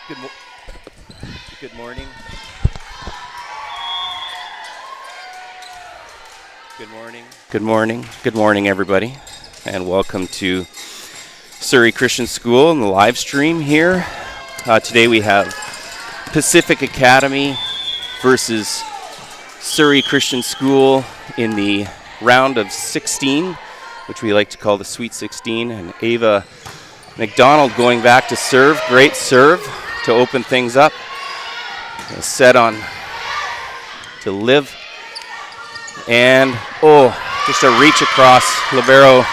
Good morning. Good morning. Good morning. Good morning, everybody, and welcome to Surrey Christian School and the live stream here. Today we have Pacific Academy versus Surrey Christian School in the round of 16, which we like to call the Sweet 16, and Ava McDonald going back to serve. Great serve to open things up. Set on to Liv. And, just a reach across. Libero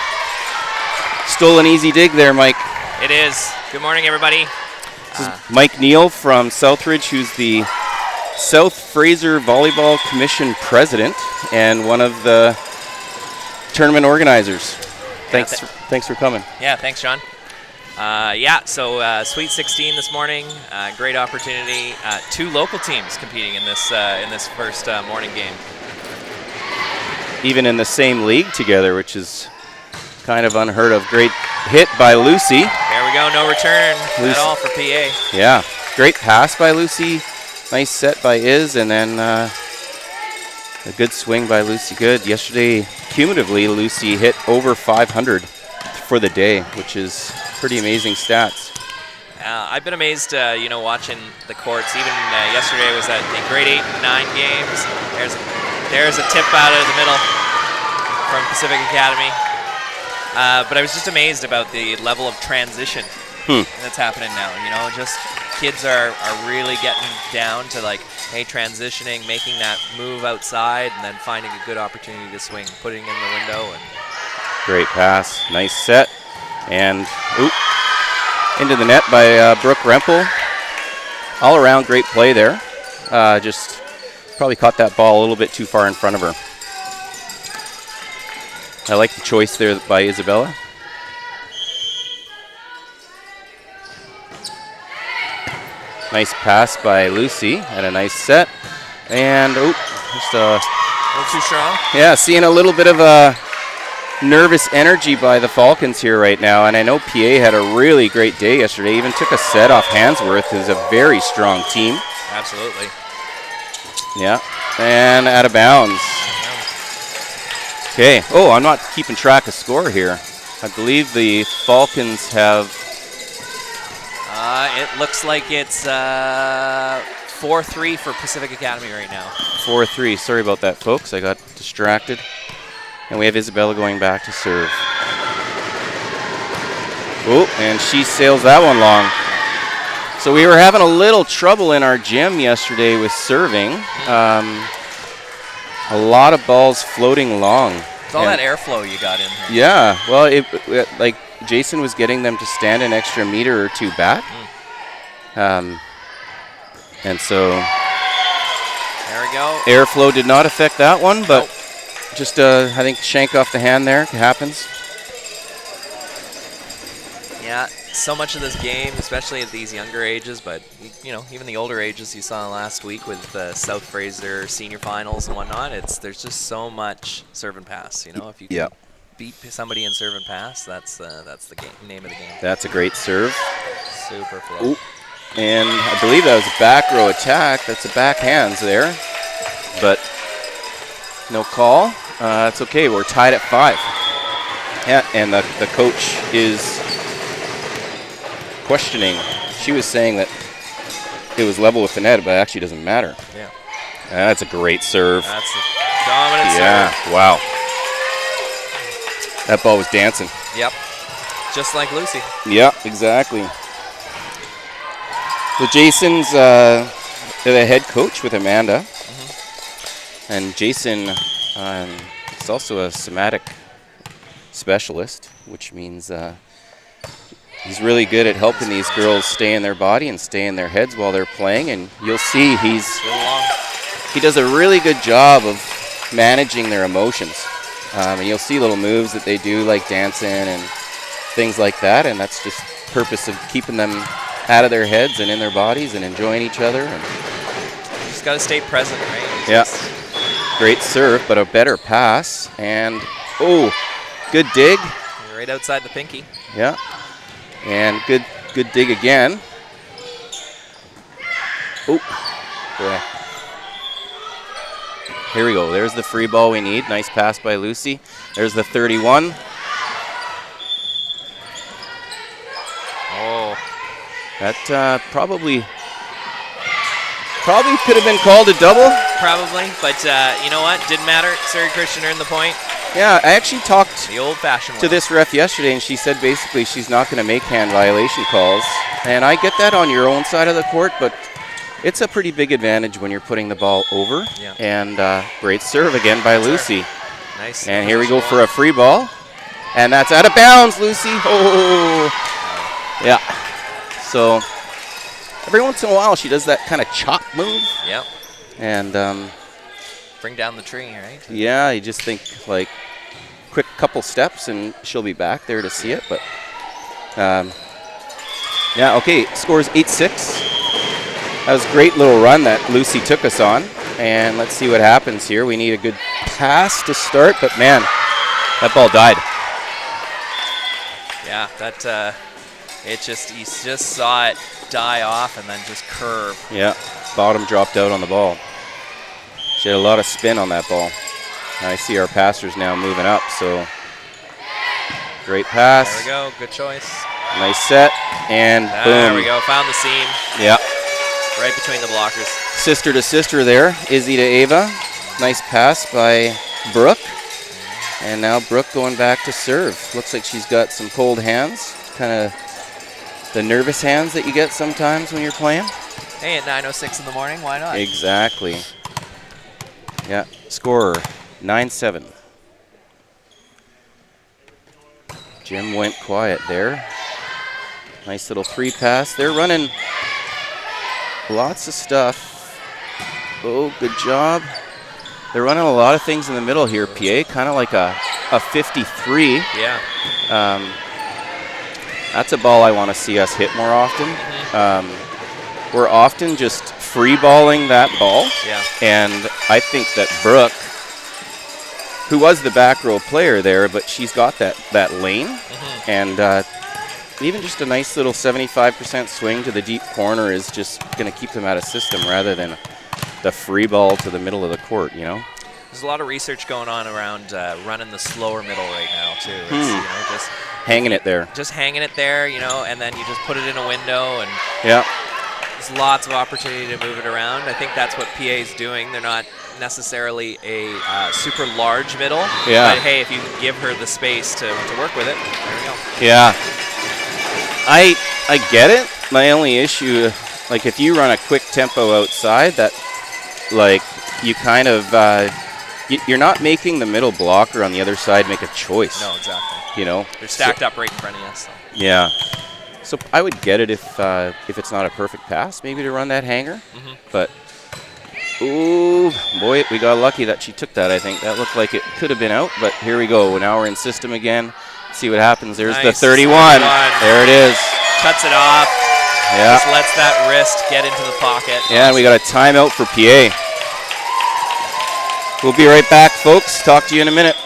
stole an easy dig there, Mike. It is. Good morning, everybody. This is Mike Neal from Southridge, who's the South Fraser Volleyball Commission president and one of the tournament organizers. Thanks for coming. Yeah, thanks, John. So Sweet 16 this morning. Great opportunity. Two local teams competing in this first morning game. Even in the same league together, which is kind of unheard of. Great hit by Lucy. There we go. No return at all for PA. Yeah. Great pass by Lucy. Nice set by Iz, and then a good swing by Lucy. Good. Yesterday, cumulatively, Lucy hit over 500 for the day, which is pretty amazing stats. I've been amazed, watching the courts. Even yesterday was at the grade 8 and 9 games. There's a tip out of the middle from Pacific Academy. But I was just amazed about the level of transition that's happening now. Just kids are really getting down to transitioning, making that move outside, and then finding a good opportunity to swing, putting in the window. And great pass, nice set, and into the net by Brooke Rempel. All around great play there. Just probably caught that ball a little bit too far in front of her. I like the choice there by Isabella. Nice pass by Lucy and a nice set. And just a little too strong. Yeah, seeing a little bit of a nervous energy by the Falcons here right now. And I know PA had a really great day yesterday. Even took a set off Handsworth, who's a very strong team. Absolutely. Yeah, and out of bounds. Okay. I'm not keeping track of score here. I believe the Falcons have... it looks like it's 4-3 for Pacific Academy right now. 4-3. Sorry about that, folks. I got distracted. And we have Isabella going back to serve. And she sails that one long. So we were having a little trouble in our gym yesterday with serving. A lot of balls floating long. It's all that airflow you got in here. Yeah. Well, like Jason was getting them to stand an extra meter or two back. And so there we go. Airflow did not affect that one, but just I think shank off the hand there happens. Yeah, so much of this game, especially at these younger ages, but even the older ages you saw last week with the South Fraser senior finals and whatnot. There's just so much serve and pass. If you can beat somebody in serve and pass, that's the name of the game. That's a great serve. Super flow. And I believe that was a back row attack. That's a backhands there, but no call. It's okay. We're tied at 5. Yeah, and the coach is questioning. She was saying that it was level with the net, but it actually doesn't matter. Yeah. That's a great serve. That's a dominant serve. Yeah, wow. That ball was dancing. Yep. Just like Lucy. Yeah, exactly. So Jason's the head coach with Amanda. And Jason is also a somatic specialist, which means he's really good at helping these girls stay in their body and stay in their heads while they're playing. And you'll see he does a really good job of managing their emotions. And you'll see little moves that they do, like dancing and things like that. And that's just the purpose of keeping them out of their heads and in their bodies and enjoying each other. And just got to stay present, right? Yeah. Great serve, but a better pass. And, good dig. Right outside the pinky. Yeah. And good dig again. Oh, boy. Here we go. There's the free ball we need. Nice pass by Lucy. There's the 31. Oh. That probably could have been called a double. Probably, but you know what? Didn't matter. Surrey Christian earned the point. Yeah, I actually talked the old-fashioned to this ref yesterday, and she said basically she's not going to make hand violation calls. And I get that on your own side of the court, but it's a pretty big advantage when you're putting the ball over. Yeah. And great serve again by Lucy. Nice. And here we go for a free ball. And that's out of bounds, Lucy. Oh, yeah. So every once in a while she does that kind of chop move. Yep. And bring down the tree, right? Yeah, you just think like quick couple steps and she'll be back there to see it. But yeah, okay, scores 8-6. That was a great little run that Lucy took us on. And let's see what happens here. We need a good pass to start, but man, that ball died. Yeah, that you just saw it die off and then just curve. Yeah, bottom dropped out on the ball. She had a lot of spin on that ball. I see our passers now moving up, so great pass. There we go, good choice. Nice set, and boom. There we go, found the seam. Yeah. Right between the blockers. Sister to sister there, Izzy to Ava. Nice pass by Brooke. And now Brooke going back to serve. Looks like she's got some cold hands, kind of the nervous hands that you get sometimes when you're playing. Hey, at 9:06 in the morning, why not? Exactly. Yeah, score 9-7. Jim went quiet there. Nice little three pass. They're running lots of stuff. Oh, good job. They're running a lot of things in the middle here, PA. Kind of like a 53. Yeah. That's a ball I want to see us hit more often. We're often just free balling that ball. Yeah. And I think that Brooke, who was the back row player there, but she's got that lane. And even just a nice little 75% swing to the deep corner is just going to keep them out of system rather than the free ball to the middle of the court, you know? There's a lot of research going on around running the slower middle right now, too. It's, you know, just hanging it there. Just hanging it there, you know, and then you just put it in a window. And yeah. There's lots of opportunity to move it around. I think that's what PA is doing. They're not necessarily a super large middle. Yeah. But, hey, if you can give her the space to work with it, there we go. Yeah. I get it. My only issue, like if you run a quick tempo outside, that like you kind of you're not making the middle blocker on the other side make a choice. No, exactly. You know, they're stacked up right in front of you. So. Yeah. So I would get it if it's not a perfect pass, maybe to run that hanger. But ooh, boy, we got lucky that she took that. I think that looked like it could have been out, but here we go. Now we're in system again. See what happens. There's the 31. There it is. Cuts it off. Yeah. Just lets that wrist get into the pocket. Yeah, and we got a timeout for PA. We'll be right back, folks. Talk to you in a minute.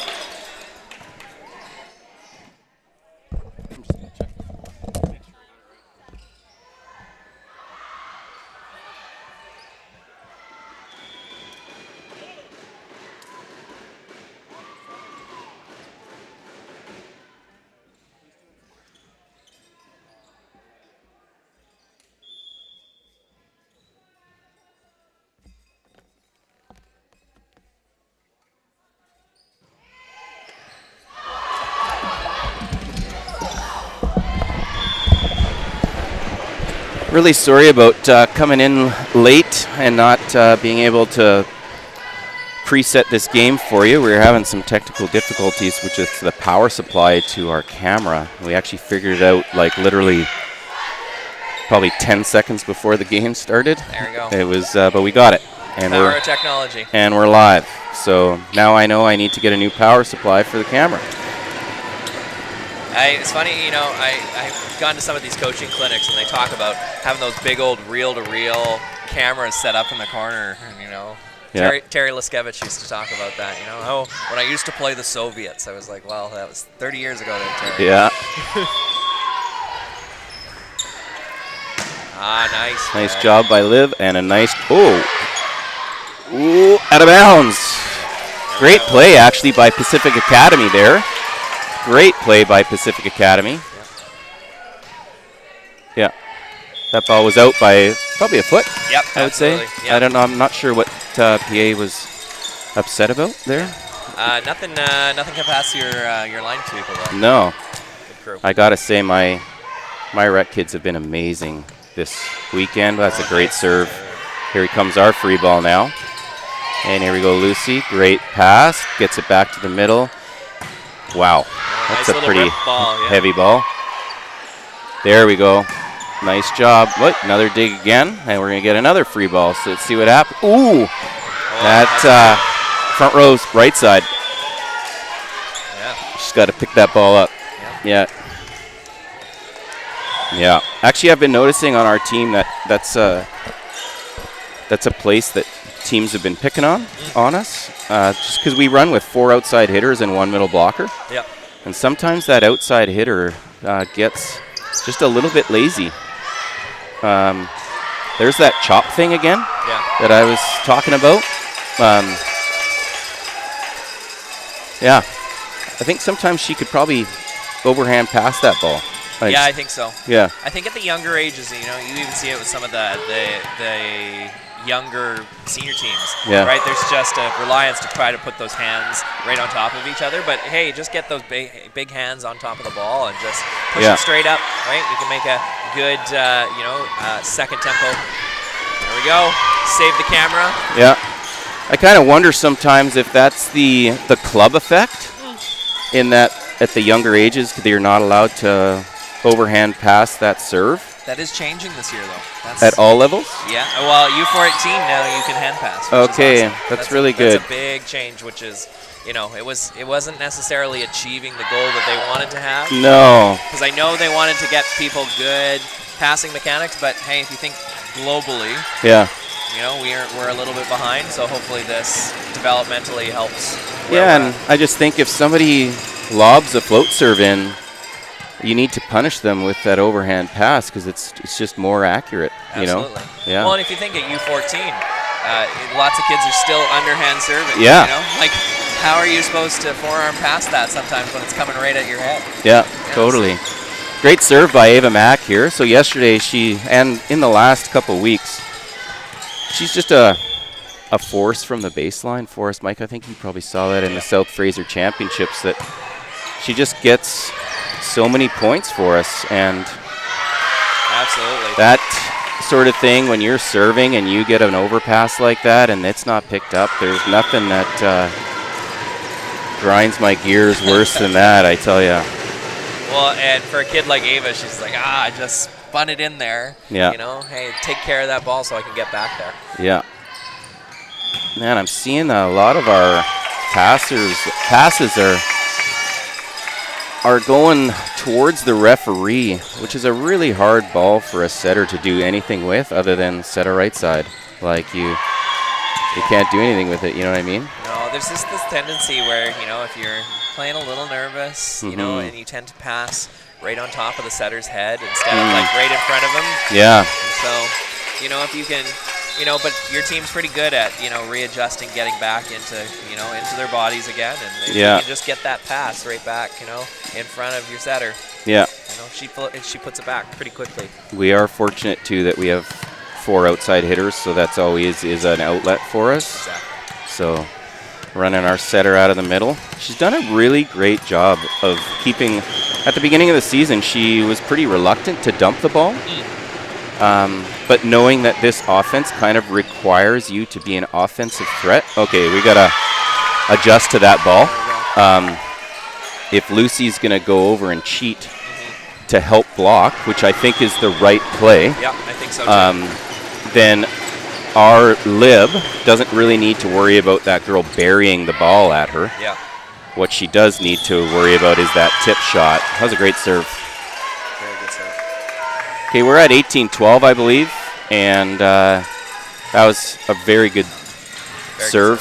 Really sorry about coming in late and not being able to preset this game for you. We were having some technical difficulties with just the power supply to our camera. We actually figured it out like literally probably 10 seconds before the game started. There we go. It was, but we got it. And power of technology. And we're live. So now I know I need to get a new power supply for the camera. It's funny, you know, I've gone to some of these coaching clinics and they talk about having those big old reel-to-reel cameras set up in the corner, and, you know. Yeah. Terry Liskevich used to talk about that, you know. Oh, when I used to play the Soviets, I was like, well, that was 30 years ago there, Terry. Yeah. Nice. Nice job by Liv, and a nice, ooh, out of bounds. Great play, actually, by Pacific Academy there. Great play by Pacific Academy. Yeah. That ball was out by probably a foot, I would say. Yep. I don't know. I'm not sure what PA was upset about there. Nothing can pass your line sweeper though. No. Good crew. I got to say, my rec kids have been amazing this weekend. That's a great serve. Here comes our free ball now. And here we go, Lucy. Great pass. Gets it back to the middle. Wow. That's nice a pretty ball, heavy ball. There we go. Nice job. What? Another dig again. And we're going to get another free ball. So let's see what happens. Ooh. That front row's right side. Yeah. Just got to pick that ball up. Yeah. Actually, I've been noticing on our team that's a place that teams have been picking on us, just because we run with 4 outside hitters and 1 middle blocker. Yep. And sometimes that outside hitter gets just a little bit lazy. There's that chop thing again that I was talking about. I think sometimes she could probably overhand pass that ball. Yeah, I think so. Yeah. I think at the younger ages, you even see it with some of the younger senior teams. Yeah. Right? There's just a reliance to try to put those hands right on top of each other. But hey, just get those big hands on top of the ball and just push it straight up. Right? We can make a good, second tempo. There we go. Save the camera. Yeah. I kind of wonder sometimes if that's the club effect, in that at the younger ages they're not allowed to overhand pass that serve. That is changing this year, though. At all levels? Yeah. Well, U14 now you can hand pass. Okay, awesome. that's really good. That's a big change, which is, it wasn't necessarily achieving the goal that they wanted to have. No. Because I know they wanted to get people good passing mechanics, but hey, if you think globally, we're a little bit behind. So hopefully this developmentally helps. Yeah, and I just think if somebody lobs a float serve in, you need to punish them with that overhand pass because it's just more accurate. Absolutely. Yeah. Well, and if you think at U14, lots of kids are still underhand serving. Yeah. Like how are you supposed to forearm pass that sometimes when it's coming right at your head? Yeah, totally. Great serve by Ava Mack here. So yesterday and in the last couple weeks, she's just a force from the baseline for us. Mike, I think you probably saw that in the South Fraser Championships, that she just gets so many points for us. And absolutely, that sort of thing, when you're serving and you get an overpass like that and it's not picked up, there's nothing that grinds my gears worse than that, I tell you. Well, and for a kid like Ava, she's like, I just spun it in there. Yeah. Hey, take care of that ball so I can get back there. Yeah. Man, I'm seeing a lot of our passes are going towards the referee, which is a really hard ball for a setter to do anything with other than set a right side. Like you can't do anything with it, you know what I mean? No, there's just this tendency where, if you're playing a little nervous, and you tend to pass right on top of the setter's head instead of like right in front of him. Yeah. And so, if you can, but your team's pretty good at, readjusting, getting back into their bodies again. And if you can just get that pass right back, in front of your setter. Yeah. She puts it back pretty quickly. We are fortunate, too, that we have 4 outside hitters, so that's always is an outlet for us. Exactly. So running our setter out of the middle. She's done a really great job of keeping, at the beginning of the season, she was pretty reluctant to dump the ball. But knowing that this offense kind of requires you to be an offensive threat. Okay, we got to adjust to that ball. If Lucy's going to go over and cheat to help block, which I think is the right play. Yeah, I think so too. Then our Lib doesn't really need to worry about that girl burying the ball at her. Yeah. What she does need to worry about is that tip shot. That was a great serve. Very good serve. Okay, we're at 18-12, I believe, and that was a very good serve.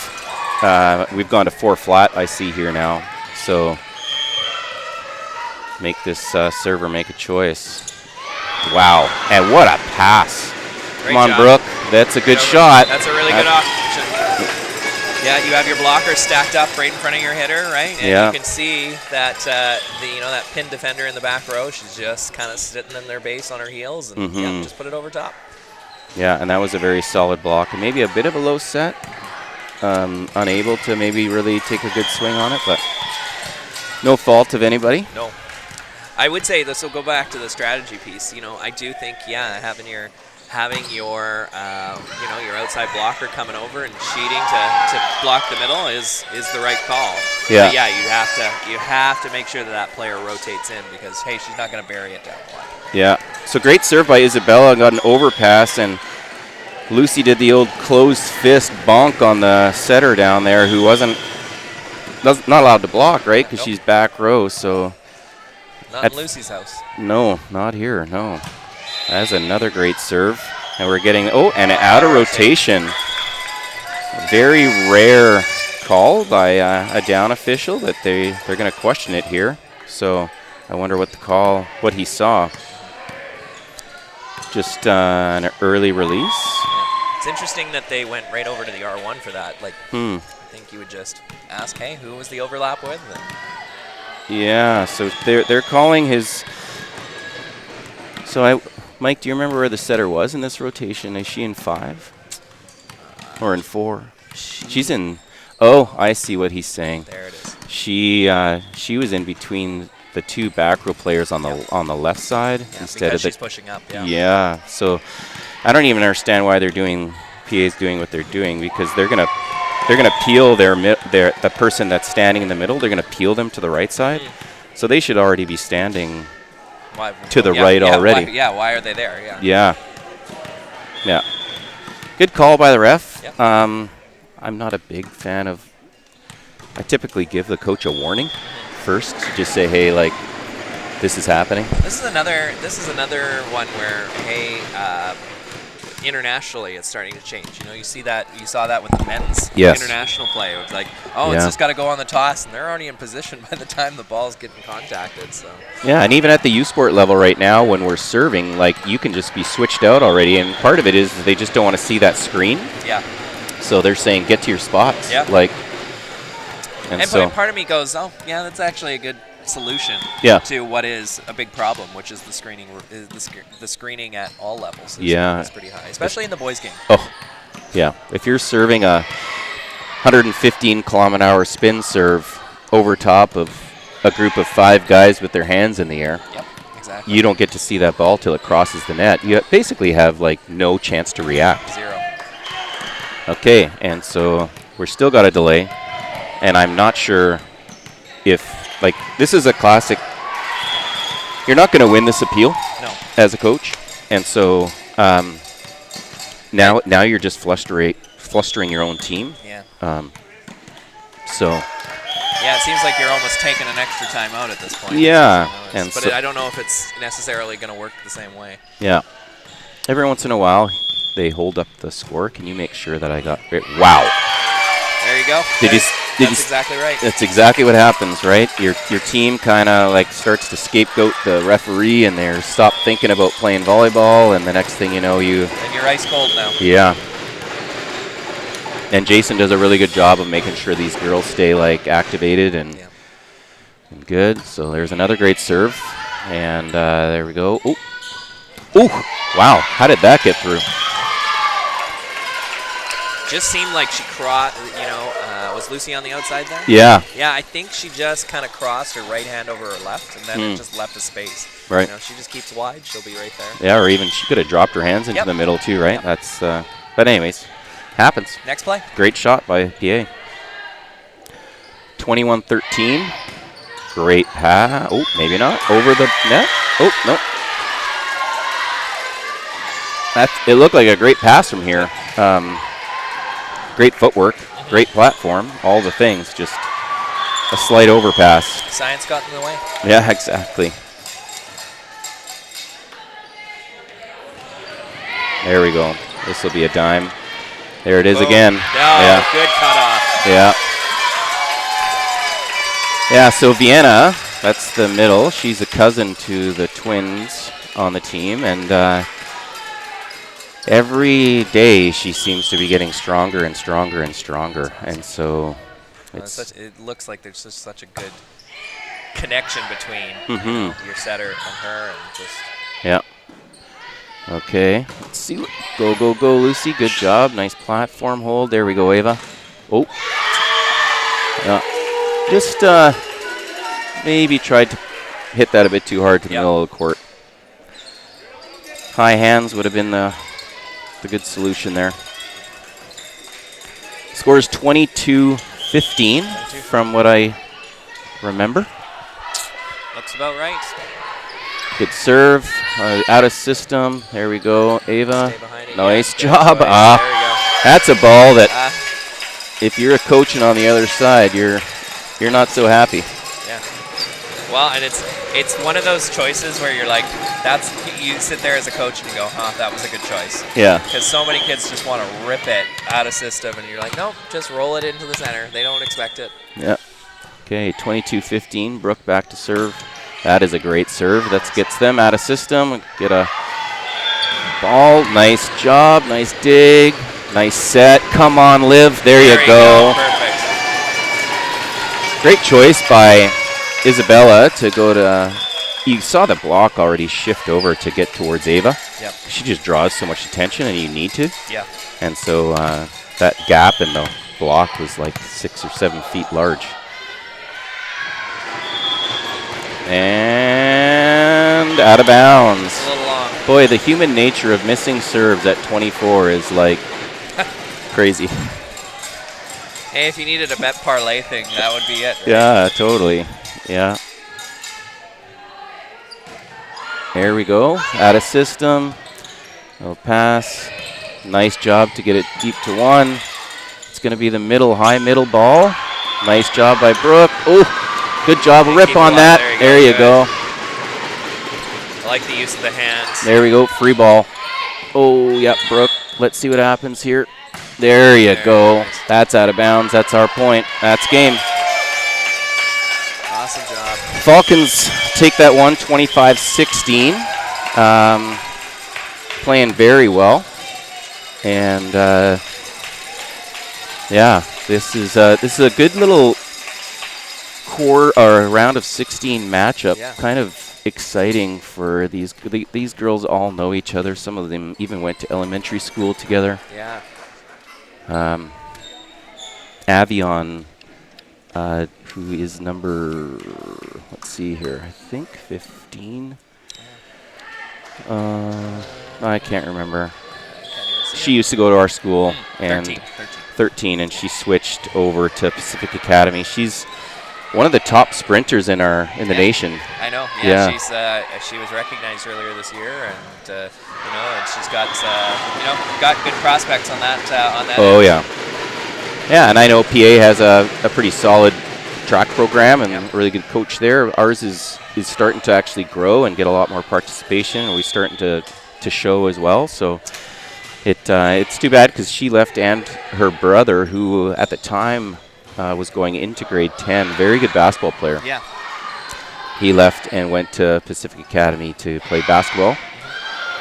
We've gone to 4 flat, I see here now. So make this server make a choice. Wow. And what a pass. Great Come on, job. Brooke. That's a good shot. That's a really good option. Yeah, you have your blocker stacked up right in front of your hitter, right? And you can see that that pinned defender in the back row. She's just kind of sitting in their base on her heels, and just put it over top. Yeah, and that was a very solid block, and maybe a bit of a low set. Unable to maybe really take a good swing on it, but no fault of anybody. No. I would say this will go back to the strategy piece. I do think, having your your outside blocker coming over and cheating to block the middle is the right call. Yeah. But you have to make sure that player rotates in, because hey, she's not going to bury it down the line. Yeah. So great serve by Isabella, got an overpass, and Lucy did the old closed fist bonk on the setter down there, who not allowed to block, right? Because she's back row. So not in Lucy's house. No, not here. No. That's another great serve. And we're getting, and out of rotation. A very rare call by a down official that they're going to question it here. So I wonder what he saw. Just an early release. Yeah. It's interesting that they went right over to the R1 for that. I think you would just ask, hey, who was the overlap with? Yeah, so they're calling his. So Mike, do you remember where the setter was in this rotation? Is she in 5 or in 4? She's in. Oh, I see what he's saying. There it is. She was in between the two back row players on the left side instead of she's pushing up. Yeah. So I don't even understand why PA's doing what they're doing, because they're gonna peel the person that's standing in the middle. They're gonna peel them to the right side, so they should already be standing to the right already. Why are they there? Yeah. Good call by the ref. Yep. I'm not a big fan of. I typically give the coach a warning first, to just say, hey, this is happening. This is another one where, hey, internationally it's starting to change. You saw that with the men's international play. It was like, it's just got to go on the toss, and they're already in position by the time the ball's getting contacted. So yeah, and even at the U Sport level right now, when we're serving, you can just be switched out already, and part of it is they just don't want to see that screen. Yeah. So they're saying, get to your spots. Yeah. And so part of me goes, that's actually a good solution to what is a big problem, which is the screening. The screening at all levels is pretty high, especially in the boys' game. Oh, yeah. If you're serving a 115 km/h spin serve over top of a group of 5 guys with their hands in the air, exactly. You don't get to see that ball till it crosses the net. You basically have no chance to react. 0. Okay, and so we're still got a delay, and I'm not sure if this is a classic. You're not going to win this appeal as a coach, and so now you're just flustering your own team. Yeah. It seems like you're almost taking an extra time out at this point. Yeah, but I don't know if it's necessarily going to work the same way. Yeah. Every once in a while, they hold up the score. Can you make sure that I got it? Wow. There you go. That's exactly right. That's exactly what happens, right? Your team kind of starts to scapegoat the referee, and they stop thinking about playing volleyball, and the next thing you know, and you're ice cold now. Yeah. And Jason does a really good job of making sure these girls stay activated and good. So there's another great serve, and there we go. Oh, wow! How did that get through? Just seemed like she crossed, was Lucy on the outside there? Yeah. Yeah, I think she just kind of crossed her right hand over her left, and then it just left a space. Right. She just keeps wide, she'll be right there. Yeah, or even she could have dropped her hands into the middle too, right? Yep. That's, but anyways, happens. Next play. Great shot by PA. 21-13. Great pass. Oh, maybe not. Over the net. Oh, no. It looked like a great pass from here. Great footwork, great platform, all the things, just a slight overpass. Science got in the way. Yeah, exactly. There we go. This will be a dime. There it is again. Good cutoff. Yeah. Yeah, so Vienna, that's the middle. She's a cousin to the twins on the team, and every day she seems to be getting stronger and stronger and stronger. And so it looks like there's just such a good connection between your setter and her, and just yeah. Okay, let's see. Go, go, go, Lucy. Good job. Nice platform hold. There we go, Ava. Oh. Yeah. Just maybe tried to hit that a bit too hard to the middle of the court. High hands would have been the good solution there. Score is 22-15 from what I remember. Looks about right. Good serve, out of system. There we go, Ava. Nice job. There we go. That's a ball that, if you're a coaching on the other side, you're not so happy. Yeah. Well, and it's one of those choices where you're like, you sit there as a coach and you go, that was a good choice. Yeah. Because so many kids just want to rip it out of system, and you're like, nope, just roll it into the center. They don't expect it. Yeah. Okay, 22-15. Brooke back to serve. That is a great serve. That gets them out of system. Get a ball. Nice job. Nice dig. Nice set. Come on, Liv. There you go. Perfect. Great choice by Isabella to go to. You saw the block already shift over to get towards Ava. Yep. She just draws so much attention, and you need to. Yeah. And so that gap in the block was like 6 or 7 feet large. And out of bounds. A little long. Boy, the human nature of missing serves at 24 is like crazy. Hey, if you needed a bet parlay thing, that would be it. Right? Yeah, totally. Yeah. There we go. Out of system. No pass. Nice job to get it deep to one. It's going to be the high middle ball. Nice job by Brooke. Oh. Good job. Rip on that. There you go. I like the use of the hands. There we go. Free ball. Oh, yep, Brooke. Let's see what happens here. There you go. That's out of bounds. That's our point. That's game. Awesome job. Falcons take that one, 25-16. Playing very well. And, yeah, this is a good little round of 16 matchup. Yeah. Kind of exciting for these girls. All know each other. Some of them even went to elementary school together. Yeah. Avion, who is number, let's see here, I think 15. I can't remember. She used to go to our school, and 13, and she switched over to Pacific Academy. She's one of the top sprinters in the nation. I know. Yeah. She was recognized earlier this year, and and she's got got good prospects on that. Oh yeah. Yeah, and I know PA has a pretty solid track program and a really good coach there. Ours is starting to actually grow and get a lot more participation, and we're starting to show as well. So it's too bad because she left, and her brother, who at the time was going into grade 10, very good basketball player. Yeah. He left and went to Pacific Academy to play basketball,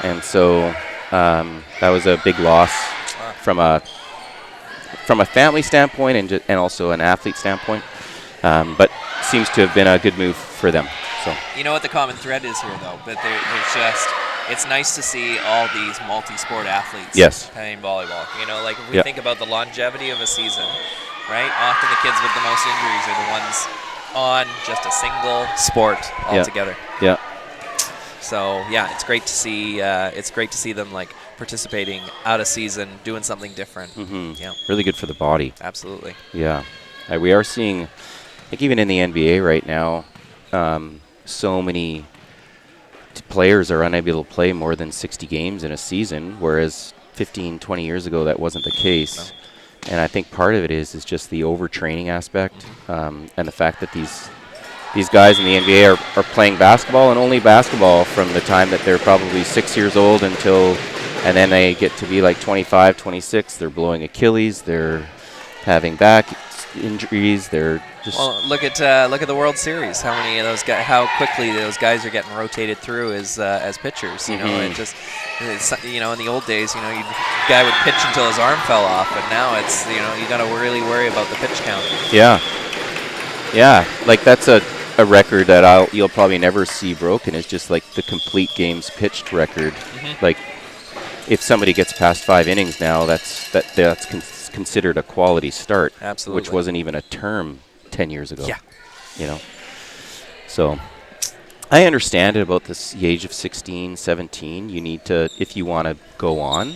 and so that was a big loss from a family standpoint and also an athlete standpoint. But seems to have been a good move for them. So you know what the common thread is here, though, but there's just. It's nice to see all these multi-sport athletes playing volleyball. Like if we think about the longevity of a season, right? Often the kids with the most injuries are the ones on just a single sport altogether. Yeah. So it's great to see. It's great to see them like participating out of season, doing something different. Mm-hmm. Yeah. Really good for the body. Absolutely. Yeah. We are seeing, like even in the NBA right now, so many players are unable to play more than 60 games in a season, whereas 15, 20 years ago that wasn't the case. No. And I think part of it is just the overtraining aspect, and the fact that these guys in the NBA are playing basketball and only basketball from the time that they're probably 6 years old and then they get to be like 25, 26. They're blowing Achilles. They're having back injuries. They're just look at the World Series. How many of those guys? How quickly those guys are getting rotated through as pitchers. You know, in the old days, you guy would pitch until his arm fell off, but now it's you got to really worry about the pitch count. Yeah. Like that's a record that you'll probably never see broken. Is just like the complete games pitched record. Like if somebody gets past 5 innings now, that's considered a quality start. Absolutely. Which wasn't even a term 10 years ago. Yeah. So I understand it about the age of 16, 17. You need to, if you want to go on,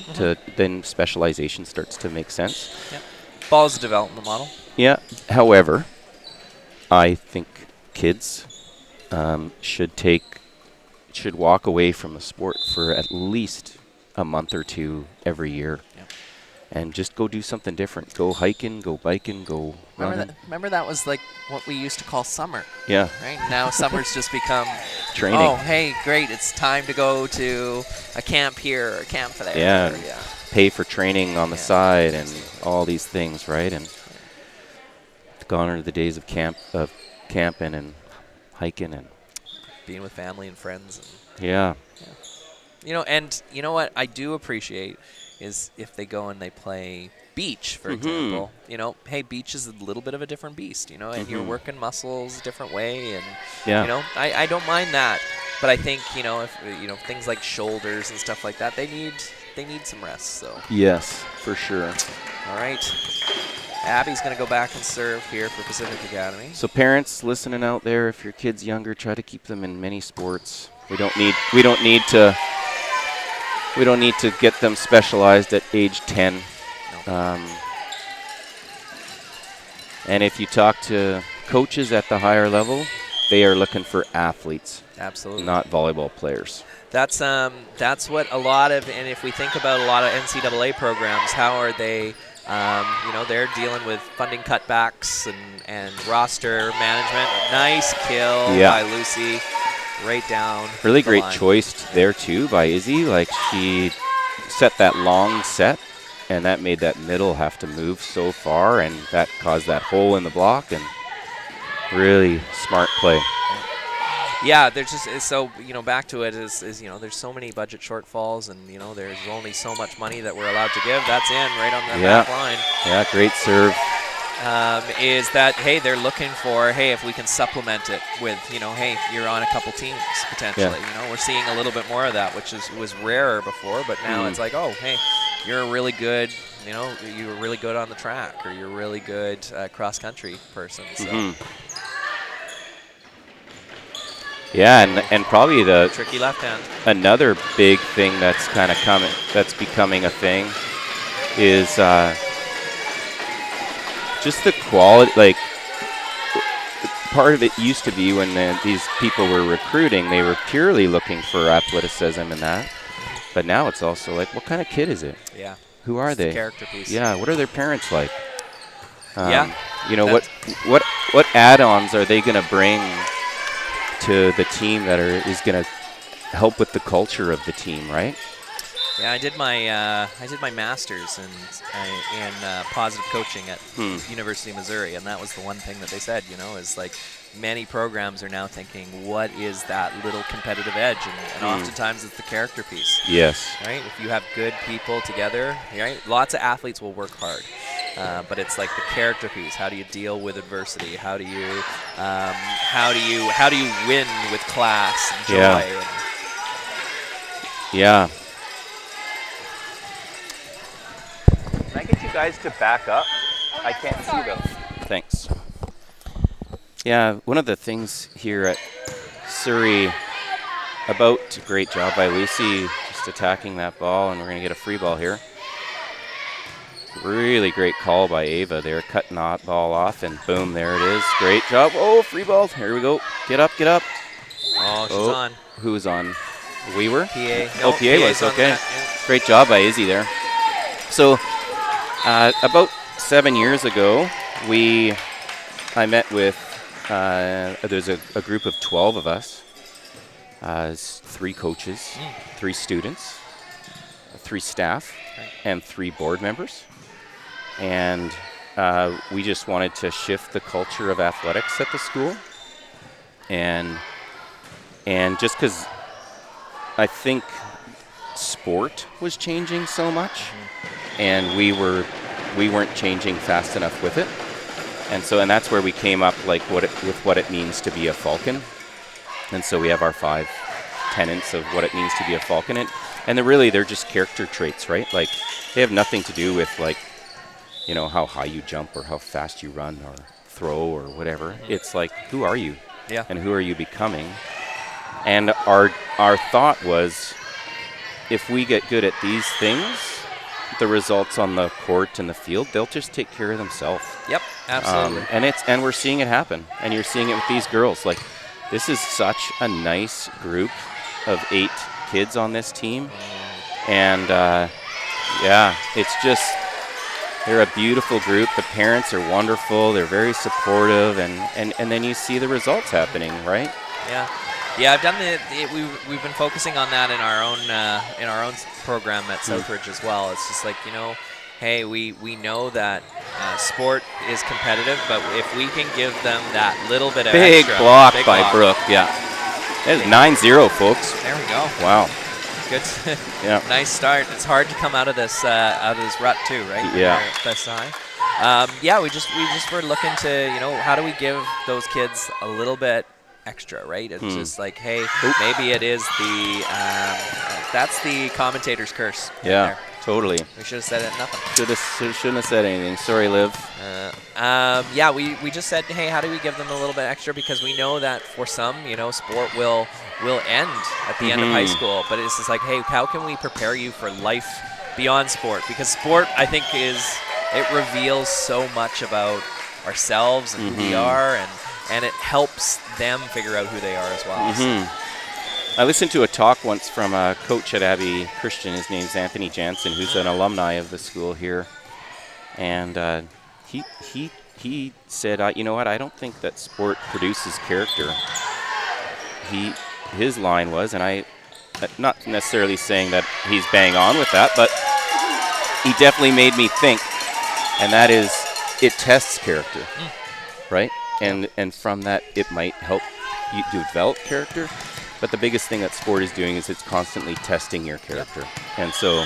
then specialization starts to make sense. Yeah. Follows the development model. Yeah. However, I think kids should walk away from the sport for at least a month or two every year. Yeah. And just go do something different. Go hiking, go biking, go running. Remember that was like what we used to call summer. Yeah. Right? Now summer's just become training. Oh, hey, great. It's time to go to a camp here or a camp there. Yeah. Pay for training on the side and all these things, right? And gone are the days of camping and hiking and being with family and friends. Yeah. And you know what I do appreciate is if they go and they play beach, for example. Hey, beach is a little bit of a different beast, and you're working muscles a different way, and I don't mind that. But I think if things like shoulders and stuff like that, they need some rest. So yes, for sure. All right. Abby's going to go back and serve here for Pacific Academy. So parents listening out there, if your kid's younger, try to keep them in many sports. We don't need to get them specialized at age 10. No. And if you talk to coaches at the higher level, they are looking for athletes. Absolutely. Not volleyball players. That's what a lot of, and if we think about a lot of NCAA programs, how are they? They're dealing with funding cutbacks and roster management. Nice kill by Lucy, right down. Really great line. choice there too by Izzy. Like she set that long set, and that made that middle have to move so far, and that caused that hole in the block. And really smart play. Yeah, there's just back to it is there's so many budget shortfalls, and there's only so much money that we're allowed to give. That's in right on the back line. Yeah, great serve. Is that they're looking for if we can supplement it with you're on a couple teams potentially. We're seeing a little bit more of that, which was rarer before, but now it's like you're really good. You were really good on the track, or you're really good cross country person. So. Yeah, and probably the tricky left hand. Another big thing that's that's becoming a thing is just the quality. Like part of it used to be when these people were recruiting, they were purely looking for athleticism and that. But now it's also like, what kind of kid is it? Yeah. Who are they? The character piece. Yeah. What are their parents like? What add-ons are they going to bring to the team that is going to help with the culture of the team, right? Yeah, I did my master's in positive coaching at University of Missouri, and that was the one thing that they said, is like many programs are now thinking, what is that little competitive edge? And oftentimes it's the character piece. Yes. Right? If you have good people together, right? Lots of athletes will work hard. But it's like the character piece. How do you deal with adversity? How do you win with class and joy? Yeah. Can I get you guys to back up? I can't see them. Thanks. Yeah, one of the things here at Surrey great job by Lucy just attacking that ball, and we're going to get a free ball here. Really great call by Ava there, cutting that ball off, and boom, there it is. Great job. Oh, free ball. Here we go. Get up, get up. Oh, she's on. Who's on? We were? PA. No, PA was, okay. That, yeah. Great job by Izzy there. So, about 7 years ago, I met with, there's a group of 12 of us, 3 coaches, 3 students, 3 staff, and 3 board members. And we just wanted to shift the culture of athletics at the school, and just because I think sport was changing so much, and we weren't changing fast enough with it, and that's where we came up with what it means to be a Falcon, and so we have our 5 tenets of what it means to be a Falcon, and they're just character traits, right? Like, they have nothing to do with how high you jump or how fast you run or throw or whatever. It's like, who are you? Yeah. And who are you becoming? And our thought was, if we get good at these things, the results on the court and the field, they'll just take care of themselves. Yep, absolutely. And we're seeing it happen. And you're seeing it with these girls. Like, this is such a nice group of 8 kids on this team. And it's just, they're a beautiful group. The parents are wonderful. They're very supportive, and then you see the results happening, right? Yeah. I've done we've been focusing on that in our own program at Southridge as well. It's just like, hey, we know that sport is competitive, but if we can give them that little bit of big extra, block by Brooke, yeah. That is 9-0, folks. There we go. Wow. Good. Yeah. Nice start. It's hard to come out of this rut too, right? Yeah. This high. We just were looking to, how do we give those kids a little bit extra, right? It's just like, hey, maybe it is that's the commentator's curse. Yeah, totally. We should have said it. Nothing. Shouldn't have said anything. Sorry, Liv. We just said, hey, how do we give them a little bit extra? Because we know that for some, sport will end at the end of high school. But it's just like, hey, how can we prepare you for life beyond sport? Because sport, I think, it reveals so much about ourselves and who we are, and it helps them figure out who they are as well. So. I listened to a talk once from a coach at Abbey Christian. His name's Anthony Jansen, who's an alumni of the school here. And he said, you know what, I don't think that sport produces character. His line was, and I, not necessarily saying that he's bang on with that, but he definitely made me think, and that is, it tests character, right? And from that, it might help you develop character. But the biggest thing that sport is doing is it's constantly testing your character. And so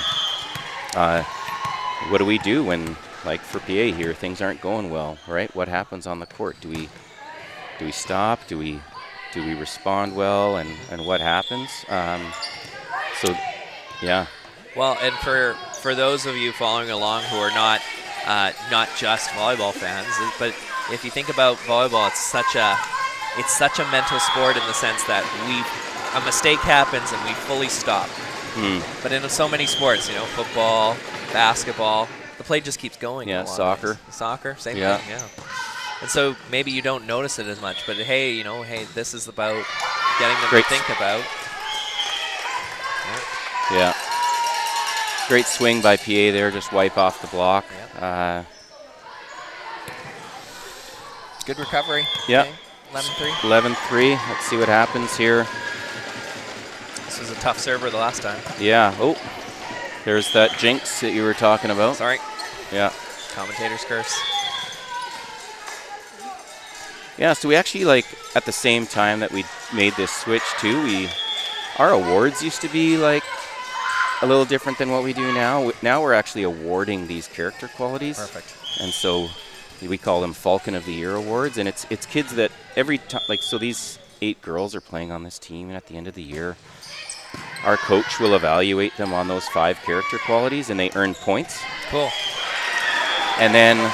what do we do when, like for PA here, things aren't going well, right? What happens on the court? Do we stop? Do we respond well? And what happens? Yeah. Well, and for those of you following along who are not just volleyball fans, but if you think about volleyball, it's such a mental sport in the sense that a mistake happens and we fully stop. But in so many sports, football, basketball, the play just keeps going. Yeah, soccer, same thing. Yeah. And so maybe you don't notice it as much, but hey, this is about getting them to think about. Yeah. Great swing by PA there, just wipe off the block. Yep. Good recovery. Yeah. Okay. 11-3. 11-3. Let's see what happens here. This was a tough server the last time. Yeah. Oh, there's that jinx that you were talking about. Sorry. Yeah. Commentator's curse. Yeah, so we actually, at the same time that we made this switch too, our awards used to be a little different than what we do now. Now we're actually awarding these character qualities. Perfect. And so we call them Falcon of the Year awards, and it's kids that every time, so these 8 girls are playing on this team, and at the end of the year, our coach will evaluate them on those 5 character qualities, and they earn points. Cool. And then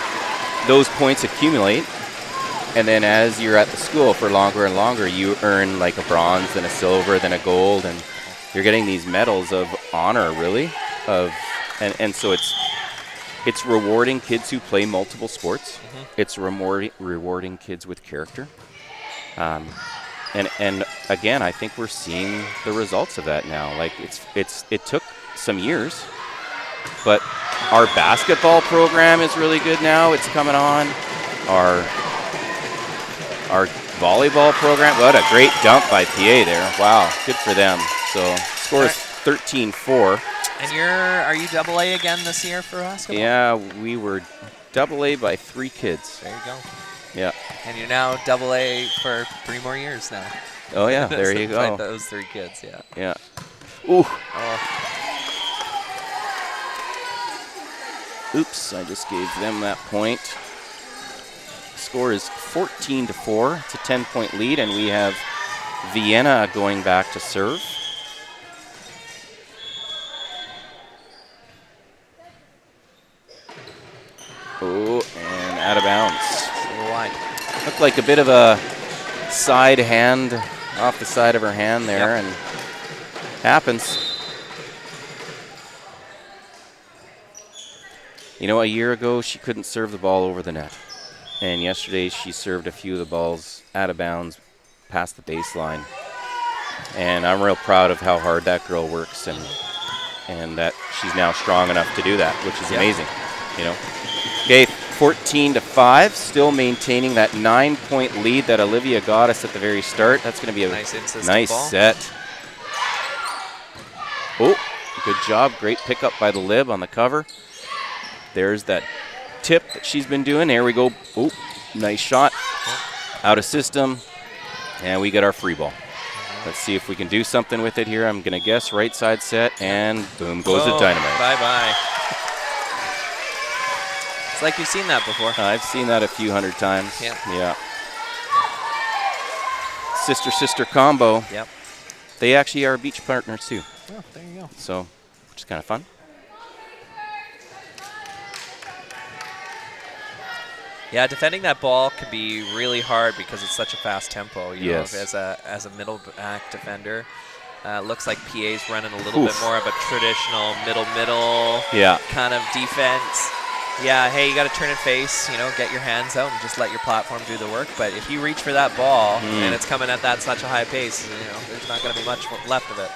those points accumulate, and then as you're at the school for longer and longer, you earn a bronze, then a silver, then a gold, and you're getting these medals of honor, really, and so it's rewarding kids who play multiple sports. It's rewarding kids with character. And again, I think we're seeing the results of that now. It took some years, but our basketball program is really good now. It's coming on. Our volleyball program, what a great dump by PA there. Wow, good for them. So score is 13-4. And are you AA again this year for basketball? Yeah, we were AA by 3 kids. There you go. Yeah. And you're now AA for 3 more years now. Oh, yeah, there you go. Those 3 kids, yeah. Yeah. Ooh. Oh. Oops, I just gave them that point. Score is 14-4. It's a 10-point lead, and we have Vienna going back to serve. Oh, and out of bounds. A little wide. Looked like a bit of a side hand off the side of her hand there, and happens. You know, a year ago, she couldn't serve the ball over the net. And yesterday, she served a few of the balls out of bounds past the baseline. And I'm real proud of how hard that girl works, and that she's now strong enough to do that, which is amazing, you know. Okay, 14-5, still maintaining that 9-point lead that Olivia got us at the very start. That's going to be a nice set. Oh, good job. Great pickup by the Lib on the cover. There's that tip that she's been doing. There we go. Oh, nice shot. Out of system. And we get our free ball. Let's see if we can do something with it here. I'm going to guess right side set, and boom goes the dynamite. Bye-bye. It's like you've seen that before. I've seen that a few hundred times. Yeah. Sister combo. Yep. They actually are beach partners too. Oh, there you go. So, which is kind of fun. Yeah, defending that ball can be really hard because it's such a fast tempo. You know, as a middle back defender, looks like PA's running a little bit more of a traditional middle kind of defense. Yeah, hey, you got to turn and face, you know, get your hands out and just let your platform do the work. But if you reach for that ball and it's coming at such a high pace, you know, there's not going to be much left of it.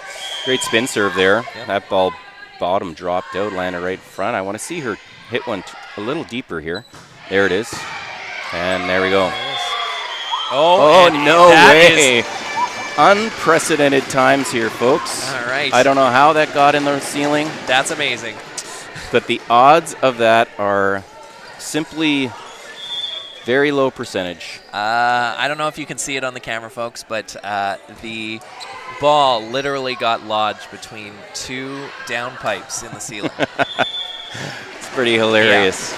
Great spin serve there. Yep. That ball bottom dropped out, landed right in front. I want to see her hit one a little deeper here. There it is. And there we go. Oh no way. Unprecedented times here, folks. All right. I don't know how that got in the ceiling. That's amazing. But the odds of that are simply very low percentage. I don't know if you can see it on the camera, folks, but the ball literally got lodged between 2 down pipes in the ceiling. It's pretty hilarious.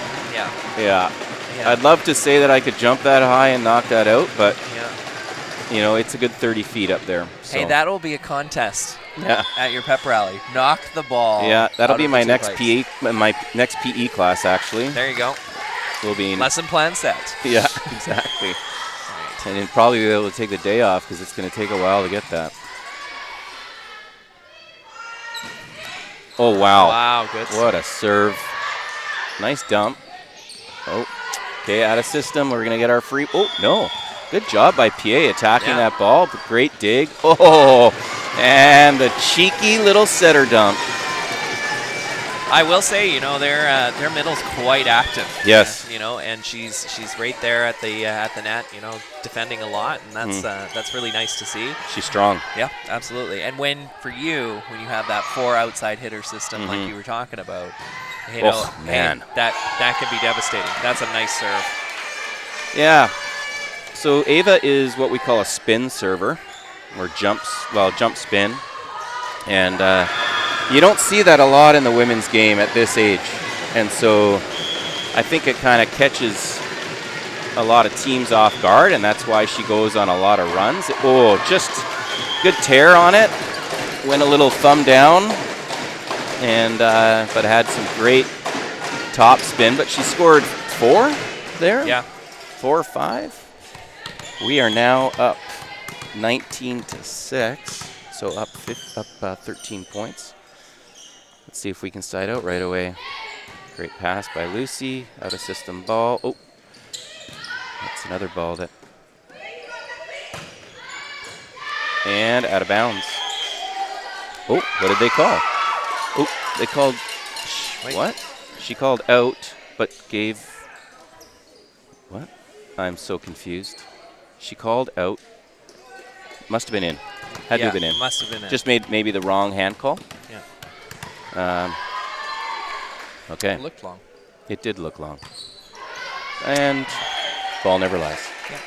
Yeah. I'd love to say that I could jump that high and knock that out, but you know, it's a good 30 feet up there. So. Hey, that'll be a contest at your pep rally. Knock the ball. Yeah, that'll be my next PE class, actually. There you go. We'll be lesson plan set. Yeah, exactly. Right. And then probably be able to take the day off because it's going to take a while to get that. Oh, wow. Wow, good. What a serve. Nice dump. Oh, okay, out of system. We're going to get our free. Oh, no. Good job by PA attacking that ball. Great dig. Oh, and the cheeky little setter dump. I will say, you know, their middle's quite active. Yes. You know, and she's right there at the net, you know, defending a lot, and that's really nice to see. She's strong. Yeah, absolutely. And when you have that 4 outside hitter system like you were talking about, you know, man, that can be devastating. That's a nice serve. Yeah. So Ava is what we call a spin server, or jump spin, and you don't see that a lot in the women's game at this age, and so I think it kind of catches a lot of teams off guard, and that's why she goes on a lot of runs. Oh, just good tear on it. Went a little thumb down, and but had some great top spin. But she scored 4 there. Yeah, 4 or 5. We are now up 19-6, so up 13 points. Let's see if we can side out right away. Great pass by Lucy, out of system ball. Oh, that's another ball that. And out of bounds. Oh, what did they call? Oh, they called, what? She called out, but gave, what? I'm so confused. She called out. Must have been in. Had to have been in. Must have been in. Just made maybe the wrong hand call. Yeah. Okay. It looked long. It did look long. And ball never lies. Yeah.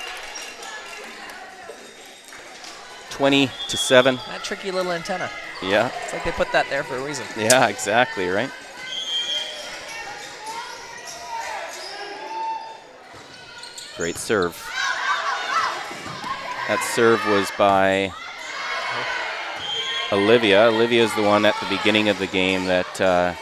20-7. That tricky little antenna. Yeah. It's like they put that there for a reason. Yeah, exactly, right? Great serve. That serve was by Olivia. Olivia is the one at the beginning of the game that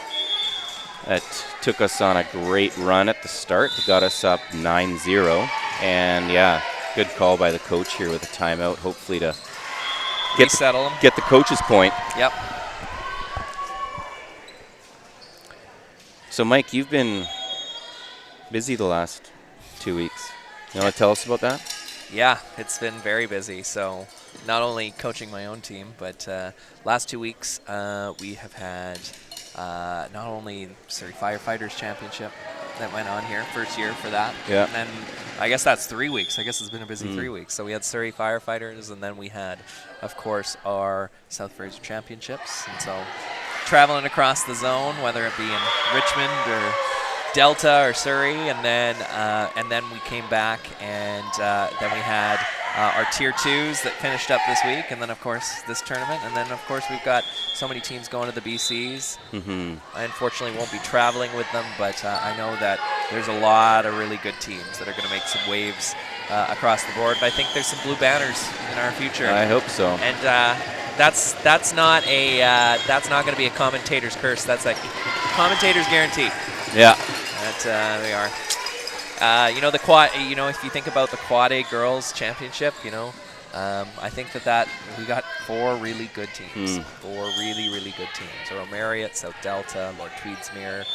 took us on a great run at the start. It got us up 9-0. And, yeah, good call by the coach here with a timeout, hopefully to Resettle them. Get the coach's point. Yep. So, Mike, you've been busy the last 2 weeks. You want to tell us about that? Yeah, it's been very busy. So not only coaching my own team, but last 2 weeks we have had not only Surrey Firefighters Championship that went on here, first year for that. Yeah. And then I guess that's 3 weeks. I guess it's been a busy 3 weeks. So we had Surrey Firefighters, and then we had, of course, our South Fraser Championships. And so traveling across the zone, whether it be in Richmond or Delta or Surrey, and then we came back, and then we had our Tier 2s that finished up this week, and then, of course, this tournament. And then, of course, we've got so many teams going to the BCs. I unfortunately won't be traveling with them, but I know that there's a lot of really good teams that are going to make some waves across the board. And I think there's some blue banners in our future. I hope so. And that's not going to be a commentator's curse. That's a commentator's guarantee. Yeah. That they are. You know, the quad. You know, if you think about the Quad A Girls Championship, you know, I think that we got 4 really good teams. 4 really, really good teams. Earl Marriott, South Delta, Lord Tweedsmuir,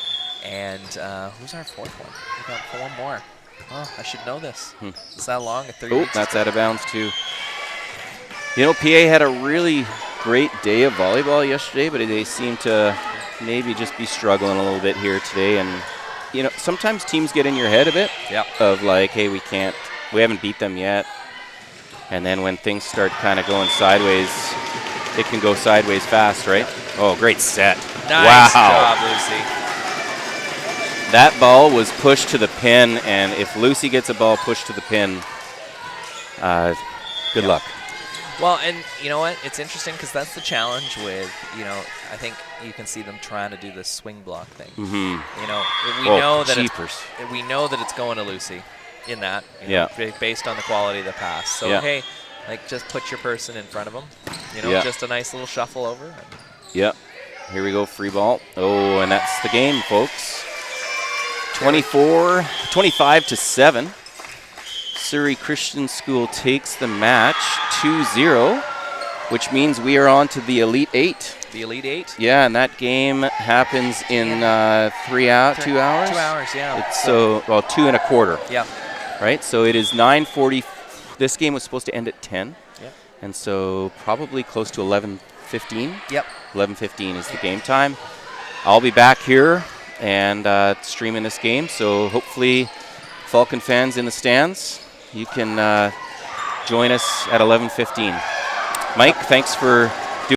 and who's our 4th one? We got 4 more. Oh, I should know this. Is that long? 3 weeks? That's out of bounds too. You know, PA had a really great day of volleyball yesterday, but they seem to maybe just be struggling a little bit here today. And you know, sometimes teams get in your head a bit of like, hey, we haven't beat them yet. And then when things start kind of going sideways, it can go sideways fast, right? Oh, great set. Nice job, Lucy. That ball was pushed to the pin, and if Lucy gets a ball pushed to the pin, good luck. Well, and you know what? It's interesting because that's the challenge with, you know, I think you can see them trying to do this swing block thing. You know, we know that it's going to Lucy in that, you know, based on the quality of the pass. So, hey, like just put your person in front of them. You know, just a nice little shuffle over. Yep. Here we go, free ball. Oh, and that's the game, folks. 25-7. Surrey Christian School takes the match 2-0, which means we are on to the Elite 8. The Elite 8? Yeah, and that game happens in 2 hours? 2 hours, yeah. It's 2 1/4. Yeah. Right, so it is 9:40. This game was supposed to end at 10. Yep. And so probably close to 11:15. Yep. 11:15 is the game time. I'll be back here and streaming this game, so hopefully Falcon fans in the stands, you can join us at 11:15. Mike, thanks for